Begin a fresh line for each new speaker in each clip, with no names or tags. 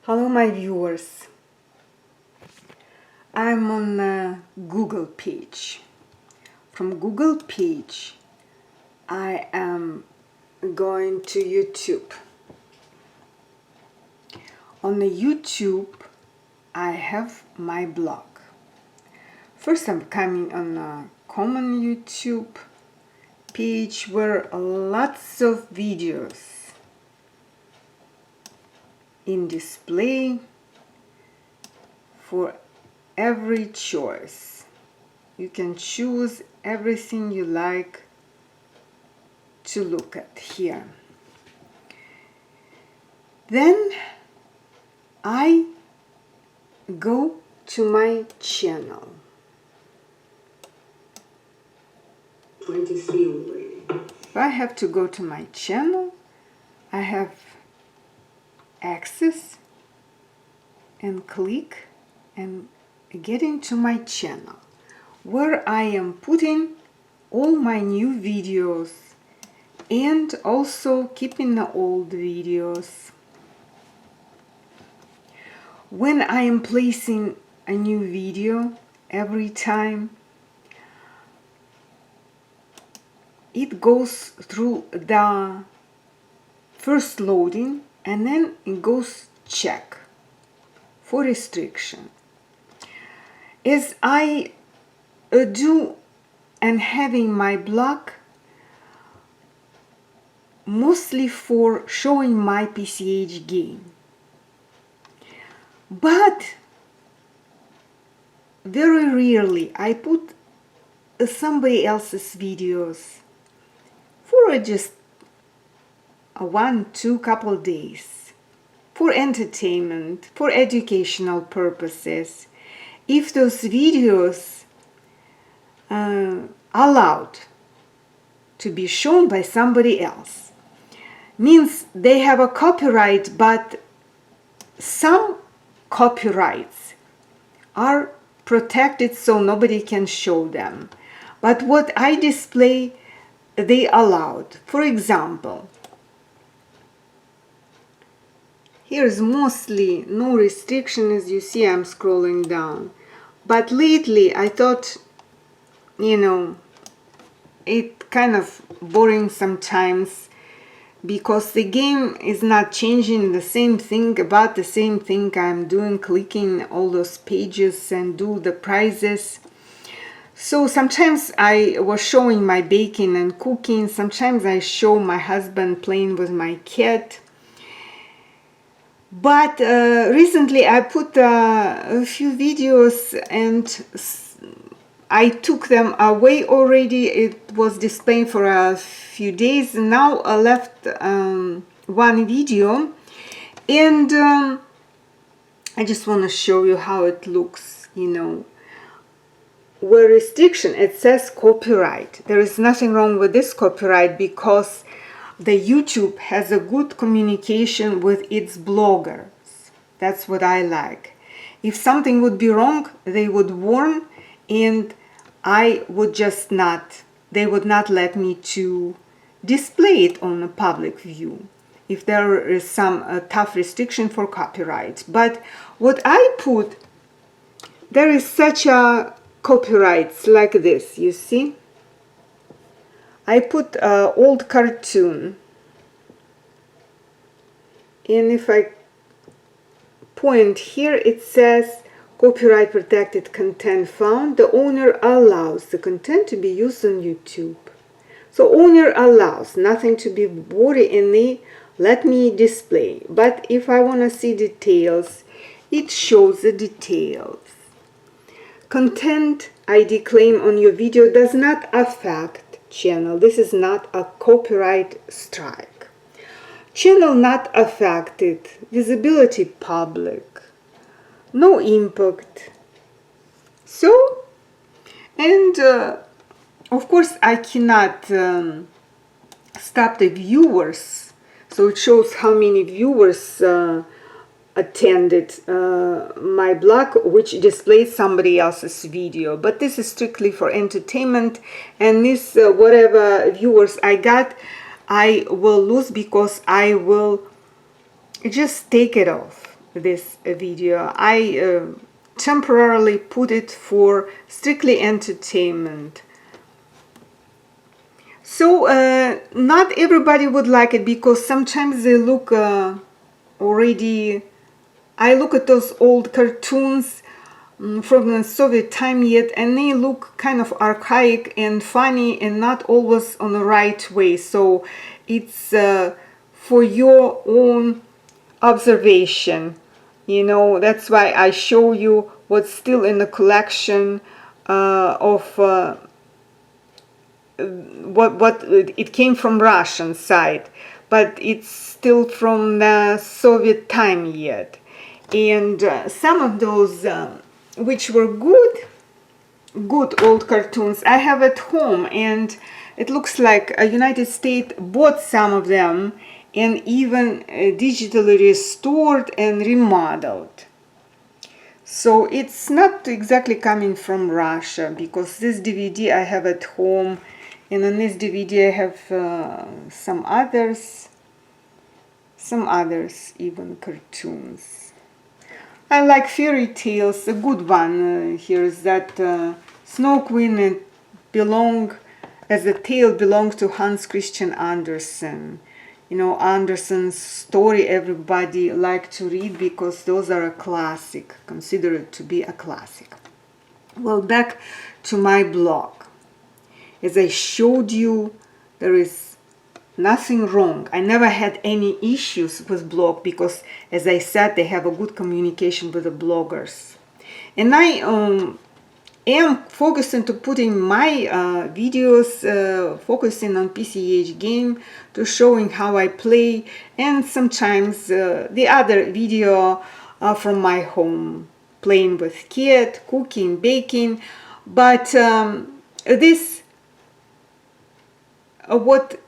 Hello my viewers, I'm on a Google page. From Google page I am going to YouTube. On the YouTube I have my blog. First I'm coming on a common YouTube page where lots of videos in display for every choice. You can choose everything you like to look at here. Then I go to my channel. 23 already. If I have to go to my channel, I have access and click and get into my channel where I am putting all my new videos and also keeping the old videos. When I am placing a new video every time, it goes through the first loading and then it goes check for restriction. As I do and having my blog mostly for showing my PCH game, but very rarely I put somebody else's videos for just two couple days for entertainment, for educational purposes. If those videos are allowed to be shown by somebody else, means they have a copyright, but some copyrights are protected so nobody can show them. But what I display, they allowed. For example, here's mostly no restriction. As you see, I'm scrolling down. But lately I thought, it kind of boring sometimes because the game is not changing the same thing, about the same thing I'm doing, clicking all those pages and do the prizes. So sometimes I was showing my baking and cooking, sometimes I show my husband playing with my cat. But recently I put a few videos and I took them away already. It was displaying for a few days. Now I left one video, and I just want to show you how it looks, Where restriction, it says copyright. There is nothing wrong with this copyright because the YouTube has a good communication with its bloggers. That's what I like. If something would be wrong, they would warn, and I would just not, they would not let me to display it on a public view if there is some tough restriction for copyright. But what I put, there is such a copyrights like this, you see? I put an old cartoon, and if I point here, it says copyright protected content found. The owner allows the content to be used on YouTube. So owner allows, nothing to be worried, and they let me display. But if I want to see details, it shows the details. Content ID claim on your video does not affect channel. This is not a copyright strike. Channel not affected. Visibility public. No impact. So, and of course I cannot stop the viewers. So it shows how many viewers attended my blog, which displays somebody else's video. But this is strictly for entertainment, and this whatever viewers I got, I will lose because I will just take it off. this video. I temporarily put it for strictly entertainment. So not everybody would like it, because sometimes they look already, I look at those old cartoons from the Soviet time yet, and they look kind of archaic and funny and not always on the right way. So it's for your own observation, you know. That's why I show you what's still in the collection of what it came from Russian side, but it's still from the Soviet time yet. And some of those which were good old cartoons I have at home, and it looks like United States bought some of them and even digitally restored and remodeled. So it's not exactly coming from Russia, because this DVD I have at home, and on this DVD I have some others, even cartoons. I like fairy tales. A good one here is that Snow Queen as a tale belongs to Hans Christian Andersen. You know, Andersen's story everybody like to read, because those are a classic, considered to be a classic. Well, back to my blog. As I showed you, there is nothing wrong. I never had any issues with blog, because as I said, they have a good communication with the bloggers. And I am focusing to putting my videos focusing on PCH game, to showing how I play, and sometimes the other video from my home, playing with kid, cooking, baking. But this what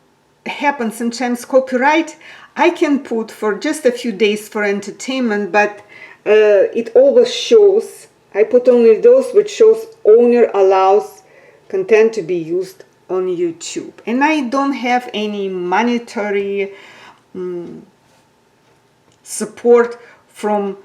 happens sometimes, copyright I can put for just a few days for entertainment, but it always shows, I put only those which shows owner allows content to be used on YouTube, and I don't have any monetary support from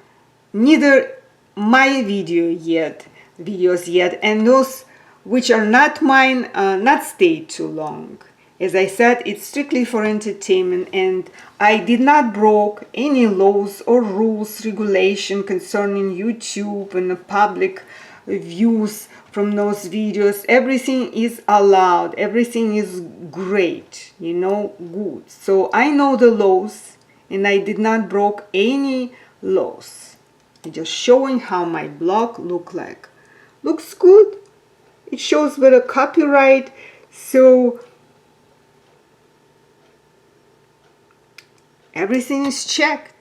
neither my videos yet, and those which are not mine not stay too long. As I said, it's strictly for entertainment, and I did not broke any laws or rules, regulation concerning YouTube and the public views from those videos. Everything is allowed, everything is great, you know, good. So I know the laws, and I did not broke any laws. I'm just showing how my blog look like. Looks good. It shows with a copyright, so everything is checked.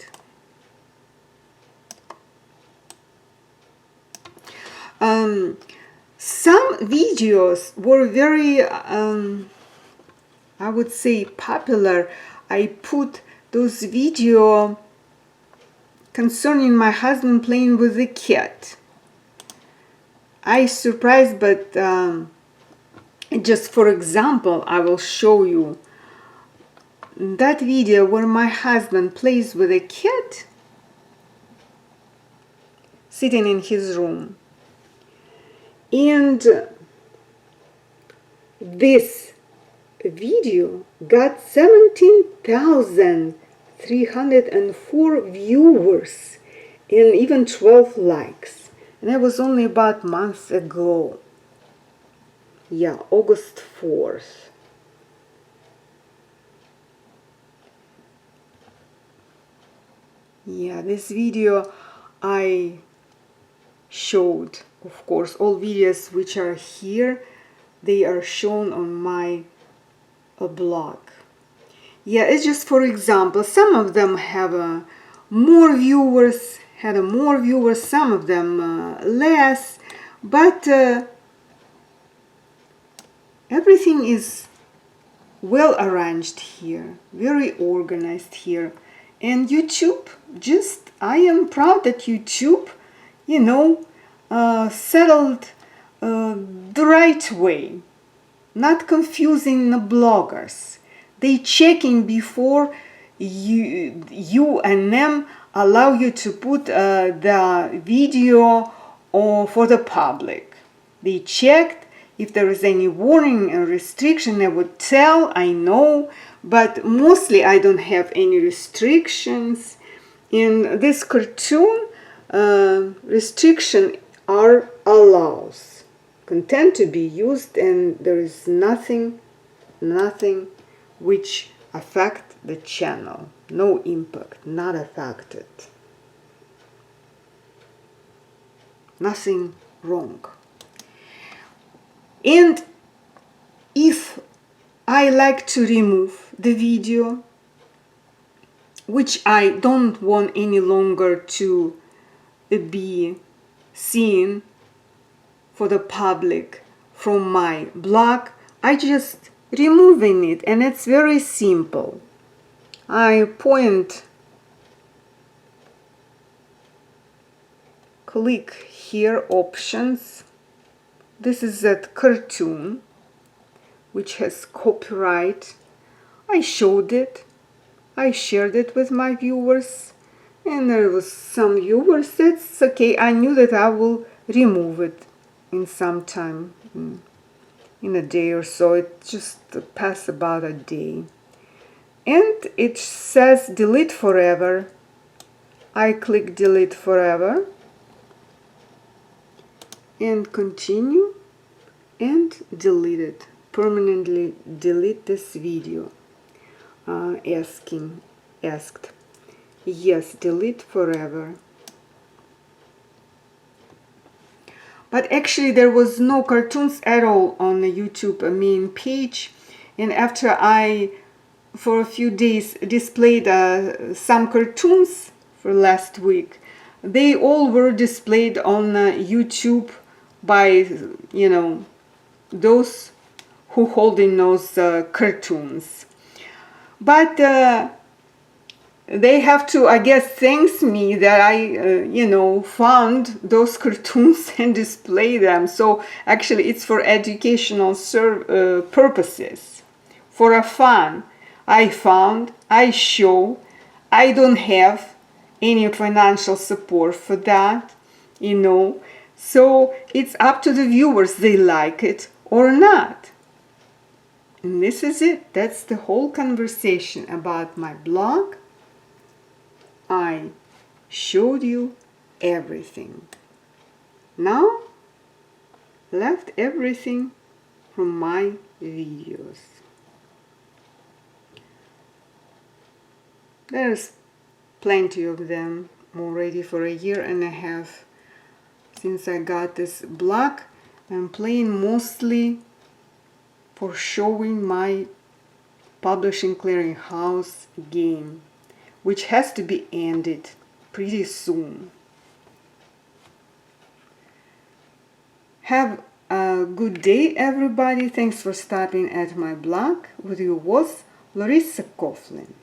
Some videos were very, I would say, popular. I put those video concerning my husband playing with a cat. I surprised, but just for example, I will show you that video where my husband plays with a cat sitting in his room. And this video got 17,304 viewers and even 12 likes. And that was only about months ago. Yeah, August 4th. Yeah, this video I showed, of course, all videos which are here, they are shown on my blog. Yeah, it's just for example, some of them have more viewers, some of them less, but everything is well arranged here, very organized here. And YouTube, just, I am proud that YouTube, you know, settled the right way, not confusing the bloggers. They checking before you and them allow you to put the video for the public. They checked if there is any warning and restriction. I would tell, I know, but mostly I don't have any restrictions. In this cartoon, restriction are allows content to be used, and there is nothing which affect the channel. No impact, not affected. Nothing wrong. And if I like to remove the video, which I don't want any longer to be seen for the public from my blog, I just removing it, and it's very simple. I click here, options. This is that cartoon which has copyright. I showed it, I shared it with my viewers, and there was some viewers. That's okay. I knew that I will remove it in some time, in a day or so. It just passed about a day, and it says delete forever. I click delete forever and continue, and delete it, permanently delete this video. Asked yes, delete forever. But actually there was no cartoons at all on the YouTube main page, and after I for a few days displayed some cartoons for last week, they all were displayed on YouTube by those who holding those cartoons. But they have to, I guess, thank me that I found those cartoons and display them. So actually it's for educational purposes, for a fun. I found, I show. I don't have any financial support for that, so it's up to the viewers, they like it or not. And this is it. That's the whole conversation about my blog. I showed you everything. Now left everything from my videos. There's plenty of them already for a year and a half since I got this blog. I'm playing mostly for showing my publishing clearinghouse game, which has to be ended pretty soon. Have a good day, everybody. Thanks for stopping at my blog. With you was Larissa Coughlin.